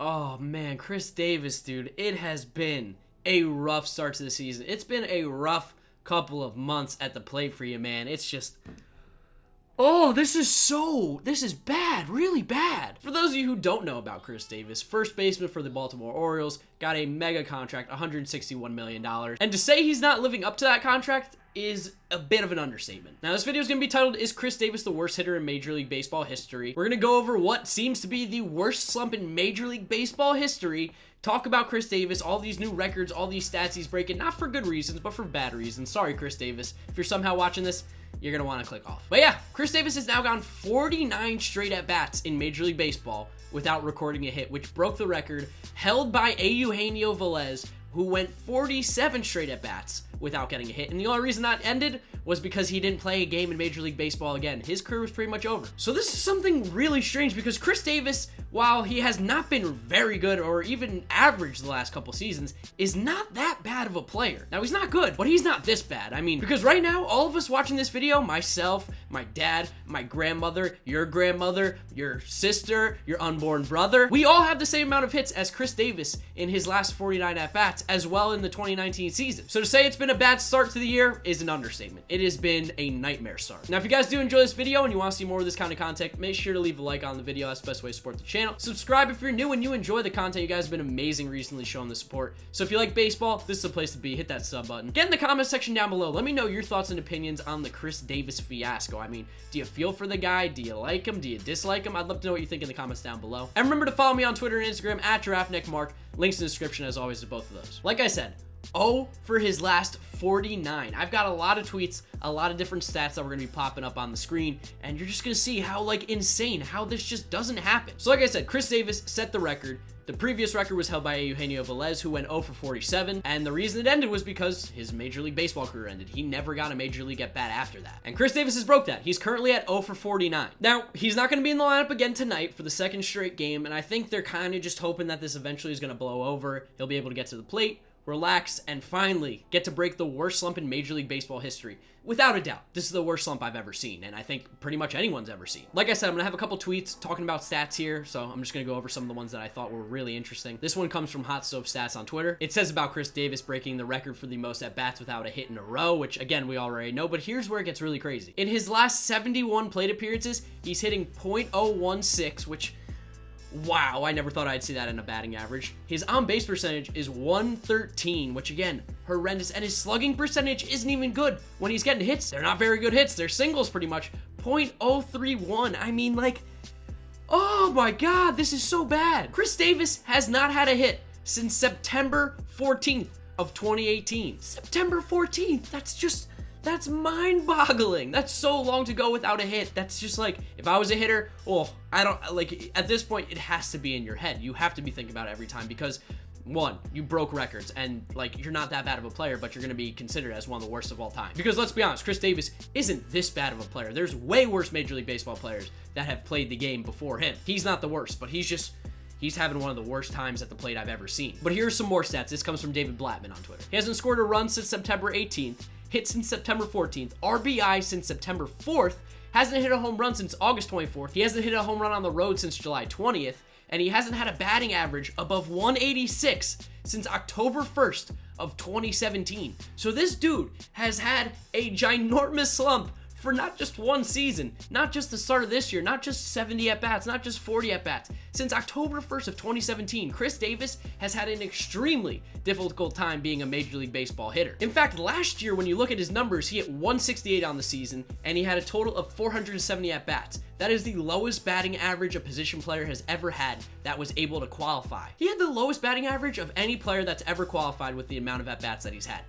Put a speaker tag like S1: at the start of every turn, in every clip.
S1: Oh man, Chris Davis, dude, it has been a rough start to the season. It's been a rough couple of months at the plate for you, man. It's just... Oh, this is bad, really bad. For those of you who don't know about Chris Davis, first baseman for the Baltimore Orioles, got a mega contract, $161 million. And to say he's not living up to that contract is a bit of an understatement. Now, this video is going to be titled, Is Chris Davis the Worst Hitter in Major League Baseball History? We're going to go over what seems to be the worst slump in Major League Baseball history, talk about Chris Davis, all these new records, all these stats he's breaking, not for good reasons, but for bad reasons. Sorry, Chris Davis. If you're somehow watching this, you're going to want to click off. But yeah, Chris Davis has now gone 49 straight at-bats in Major League Baseball without recording a hit, which broke the record held by Eugenio Velez, who went 47 straight at-bats without getting a hit. And the only reason that ended was because he didn't play a game in Major League Baseball again. His career was pretty much over. So this is something really strange because Chris Davis, while he has not been very good or even average the last couple seasons, is not that bad of a player. Now, he's not good, but he's not this bad. I mean, because right now, all of us watching this video, myself, my dad, my grandmother, your sister, your unborn brother, we all have the same amount of hits as Chris Davis in his last 49 at-bats, as well in the 2019 season. So to say it's been a bad start to the year is an understatement. It has been a nightmare start. Now, if you guys do enjoy this video and you want to see more of this kind of content, make sure to leave a like on the video. That's the best way to support the channel. Subscribe if you're new and you enjoy the content. You guys have been amazing recently showing the support. So if you like baseball, this is the place to be. Hit that sub button. Get in the comment section down below. Let me know your thoughts and opinions on the Chris Davis fiasco. I mean, do you feel for the guy? Do you like him? Do you dislike him? I'd love to know what you think in the comments down below. And remember to follow me on Twitter and Instagram at GiraffeNeckMark. Links in the description as always to both of those. Like I said, 0 for his last 49. I've got a lot of tweets, a lot of different stats that we're going to be popping up on the screen, and you're just going to see how, like, insane, how this just doesn't happen. So like I said, Chris Davis set the record. The previous record was held by Eugenio Velez, who went 0 for 47, and the reason it ended was because his Major League Baseball career ended. He never got a Major League at-bat after that. And Chris Davis has broke that. He's currently at 0 for 49. Now, he's not going to be in the lineup again tonight for the second straight game, and I think they're kind of just hoping that this eventually is going to blow over. He'll be able to get to the plate, relax, and finally get to break the worst slump in Major League Baseball history. Without a doubt, this is the worst slump I've ever seen, and I think pretty much anyone's ever seen. Like I said, I'm going to have a couple tweets talking about stats here, so I'm just going to go over some of the ones that I thought were really interesting. This one comes from Hot Stove Stats on Twitter. It says about Chris Davis breaking the record for the most at-bats without a hit in a row, which, again, we already know, but here's where it gets really crazy. In his last 71 plate appearances, he's hitting .016, which... wow, I never thought I'd see that in a batting average. His on-base percentage is 113, which again, horrendous. And his slugging percentage isn't even good when he's getting hits. They're not very good hits. They're singles pretty much. .031. I mean, like, oh my God, this is so bad. Chris Davis has not had a hit since September 14th of 2018. September 14th. That's mind-boggling. That's so long to go without a hit. That's just like, if I was a hitter, well, I don't, like, at this point, it has to be in your head. You have to be thinking about it every time because, one, you broke records, and, like, you're not that bad of a player, but you're going to be considered as one of the worst of all time. Because, let's be honest, Chris Davis isn't this bad of a player. There's way worse Major League Baseball players that have played the game before him. He's not the worst, but he's having one of the worst times at the plate I've ever seen. But here's some more stats. This comes from David Blattman on Twitter. He hasn't scored a run since September 18th. Hit since September 14th, RBI since September 4th, hasn't hit a home run since August 24th, he hasn't hit a home run on the road since July 20th, and he hasn't had a batting average above 186 since October 1st of 2017. So this dude has had a ginormous slump for not just one season, not just the start of this year, not just 70 at-bats, not just 40 at-bats. Since October 1st of 2017, Chris Davis has had an extremely difficult time being a Major League Baseball hitter. In fact, last year, when you look at his numbers, he hit 168 on the season, and he had a total of 470 at-bats. That is the lowest batting average a position player has ever had that was able to qualify. He had the lowest batting average of any player that's ever qualified with the amount of at-bats that he's had.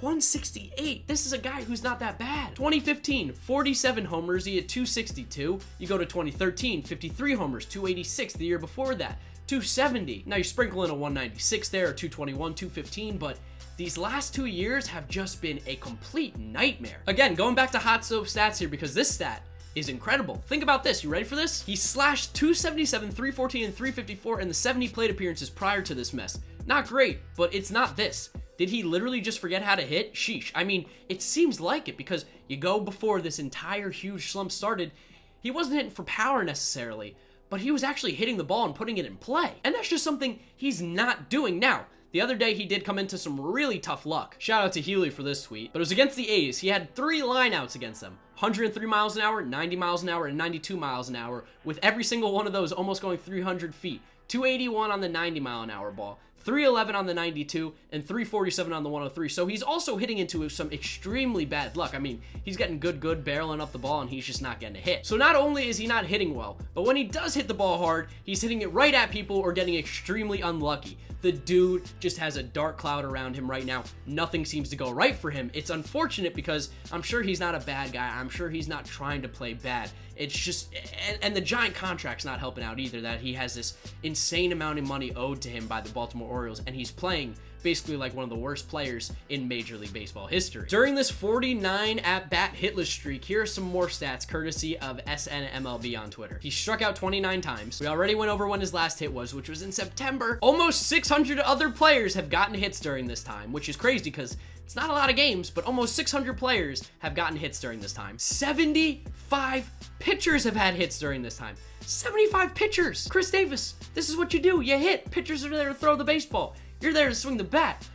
S1: 168. This is a guy who's not that bad. 2015, 47 homers. He hit 262. You go to 2013, 53 homers, 286. The year before that, 270. Now you sprinkle in a 196 there, or 221, 215, but these last 2 years have just been a complete nightmare. Again, going back to Hot Stove Stats here, because this stat is incredible. Think about this. You ready for this? He slashed 277, 314, and 354 in the 70 plate appearances prior to this mess. Not great, but it's not this. Did he literally just forget how to hit? Sheesh. I mean, it seems like it because you go before this entire huge slump started, he wasn't hitting for power necessarily, but he was actually hitting the ball and putting it in play. And that's just something he's not doing now. The other day, he did come into some really tough luck. Shout out to Healy for this tweet. But it was against the A's. He had 3 lineouts against them. 103 miles an hour, 90 miles an hour, and 92 miles an hour, with every single one of those almost going 300 feet. 281 on the 90-mile-an-hour ball, 311 on the 92, and 347 on the 103. So he's also hitting into some extremely bad luck. I mean, he's getting good barreling up the ball, and he's just not getting a hit. So not only is he not hitting well, but when he does hit the ball hard, he's hitting it right at people or getting extremely unlucky. The dude just has a dark cloud around him right now. Nothing seems to go right for him. It's unfortunate because I'm sure he's not a bad guy. I'm sure he's not trying to play bad. It's just, and the giant contract's not helping out either, that he has this insane amount of money owed to him by the Baltimore Orioles, and he's playing basically like one of the worst players in Major League Baseball history. During this 49 at-bat hitless streak, here are some more stats courtesy of SNMLB on Twitter. He struck out 29 times. We already went over when his last hit was, which was in September. Almost 600 other players have gotten hits during this time, which is crazy because it's not a lot of games, but almost 600 players have gotten hits during this time. 75 pitchers have had hits during this time. 75 pitchers. Chris Davis, this is what you do. You hit. Pitchers are there to throw the baseball. You're there to swing the bat.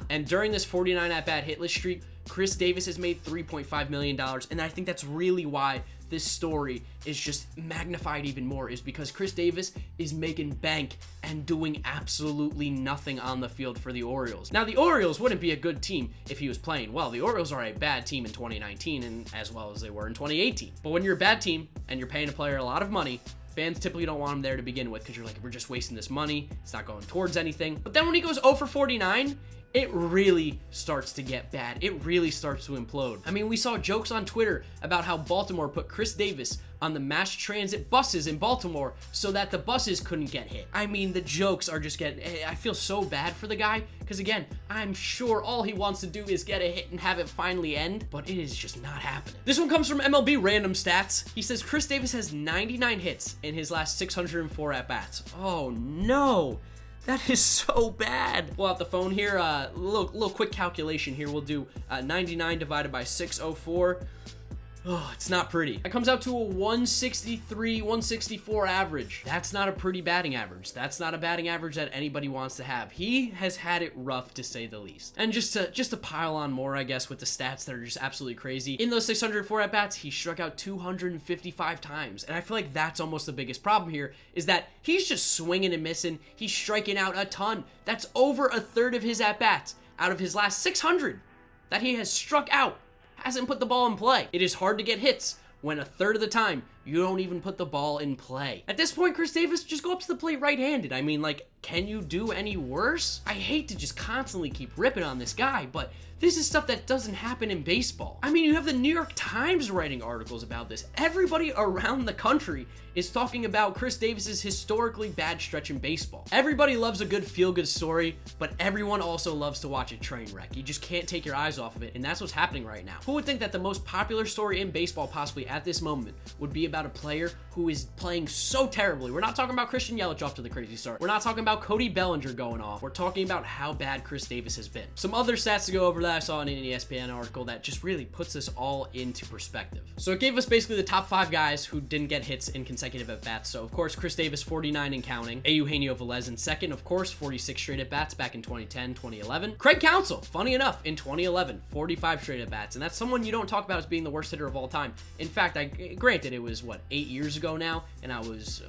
S1: And during this 49 at-bat hitless streak, Chris Davis has made $3.5 million, and I think that's really why this story is just magnified even more, is because Chris Davis is making bank and doing absolutely nothing on the field for the Orioles. Now, the Orioles wouldn't be a good team if he was playing well. The Orioles are a bad team in 2019 and as well as they were in 2018. But when you're a bad team and you're paying a player a lot of money, fans typically don't want him there to begin with because you're like, we're just wasting this money. It's not going towards anything. But then when he goes 0 for 49, it really starts to get bad. It really starts to implode. I mean, we saw jokes on Twitter about how Baltimore put Chris Davis on the mass transit buses in Baltimore so that the buses couldn't get hit. I mean, the jokes are just getting, I feel so bad for the guy because again, I'm sure all he wants to do is get a hit and have it finally end, but it is just not happening. This one comes from MLB Random Stats. He says Chris Davis has 99 hits in his last 604 at-bats. Oh no. That is so bad. Pull out the phone here. Little quick calculation here. We'll do 99 divided by 604. Oh, it's not pretty. That comes out to a 163, 164 average. That's not a pretty batting average. That's not a batting average that anybody wants to have. He has had it rough, to say the least. And just to pile on more, I guess, with the stats that are just absolutely crazy. In those 604 at-bats, he struck out 255 times. And I feel like that's almost the biggest problem here, is that he's just swinging and missing. He's striking out a ton. That's over a third of his at-bats out of his last 600 that he has struck out. Hasn't put the ball in play. It is hard to get hits when a third of the time you don't even put the ball in play. At this point, Chris Davis, just go up to the plate right-handed. I mean, like, can you do any worse? I hate to just constantly keep ripping on this guy, but this is stuff that doesn't happen in baseball. I mean, you have the New York Times writing articles about this. Everybody around the country is talking about Chris Davis's historically bad stretch in baseball. Everybody loves a good feel-good story, but everyone also loves to watch a train wreck. You just can't take your eyes off of it, and that's what's happening right now. Who would think that the most popular story in baseball possibly at this moment would be about a player who is playing so terribly? We're not talking about Christian Yelich off to the crazy start. We're not talking about Cody Bellinger going off. We're talking about how bad Chris Davis has been. Some other stats to go over that I saw in an ESPN article that just really puts this all into perspective. So it gave us basically the top 5 guys who didn't get hits in consecutive at-bats. So, of course, Chris Davis, 49 and counting. Eugenio Velez in second, of course, 46 straight at-bats back in 2010, 2011. Craig Counsell, funny enough, in 2011, 45 straight at-bats. And that's someone you don't talk about as being the worst hitter of all time. In fact, granted, it was, 8 years ago now, and I was,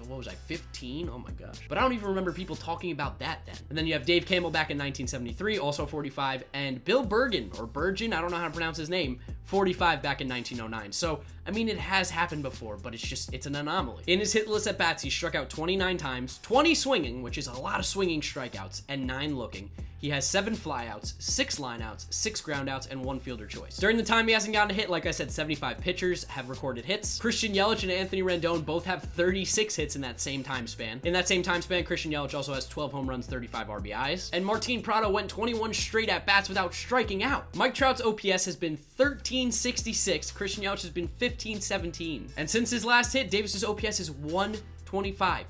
S1: 15? Oh my gosh. But I don't even remember people talking about that then. And then you have Dave Campbell back in 1973, also 45, and Bill Bergen, or Bergen, I don't know how to pronounce his name, 45 back in 1909. So, I mean, it has happened before, but it's an anomaly. In his hitless at-bats, he struck out 29 times, 20 swinging, which is a lot of swinging strikeouts, and 9 looking. He has 7 flyouts, 6 lineouts, 6 groundouts, and 1 fielder choice. During the time he hasn't gotten a hit, like I said, 75 pitchers have recorded hits. Christian Yelich and Anthony Rendon both have 36 hits in that same time span. In that same time span, Christian Yelich also has 12 home runs, 35 RBIs. And Martin Prado went 21 straight at-bats without striking out. Mike Trout's OPS has been 1366. Christian Yelich has been 1517. And since his last hit, Davis's OPS is 125.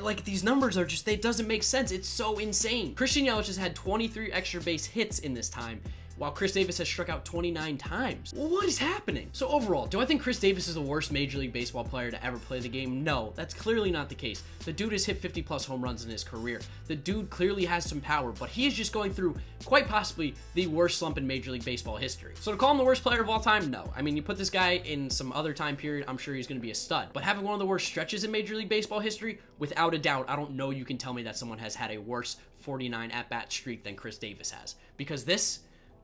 S1: Like, these numbers are just, it doesn't make sense. It's so insane. Christian Yelich has had 23 extra base hits in this time, while Chris Davis has struck out 29 times. What is happening? So overall, do I think Chris Davis is the worst Major League Baseball player to ever play the game? No, that's clearly not the case. The dude has hit 50 plus home runs in his career. The dude clearly has some power, but he is just going through quite possibly the worst slump in Major League Baseball history. So to call him the worst player of all time, no. I mean, you put this guy in some other time period, I'm sure he's going to be a stud. But having one of the worst stretches in Major League Baseball history, without a doubt, I don't know you can tell me that someone has had a worse 49 at-bat streak than Chris Davis has. Because this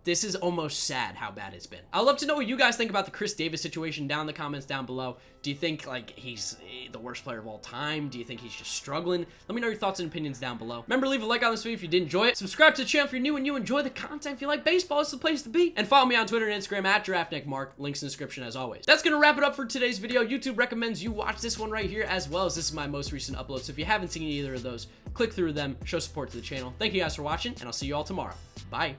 S1: is almost sad how bad it's been. I'd love to know what you guys think about the Chris Davis situation down in the comments down below. Do you think, like, he's the worst player of all time? Do you think he's just struggling? Let me know your thoughts and opinions down below. Remember, leave a like on this video if you did enjoy it. Subscribe to the channel if you're new and you enjoy the content. If you like baseball, it's the place to be. And follow me on Twitter and Instagram at DraftNickMark. Links in the description as always. That's gonna wrap it up for today's video. YouTube recommends you watch this one right here, as well as this is my most recent upload. So if you haven't seen either of those, click through them, show support to the channel. Thank you guys for watching, and I'll see you all tomorrow. Bye.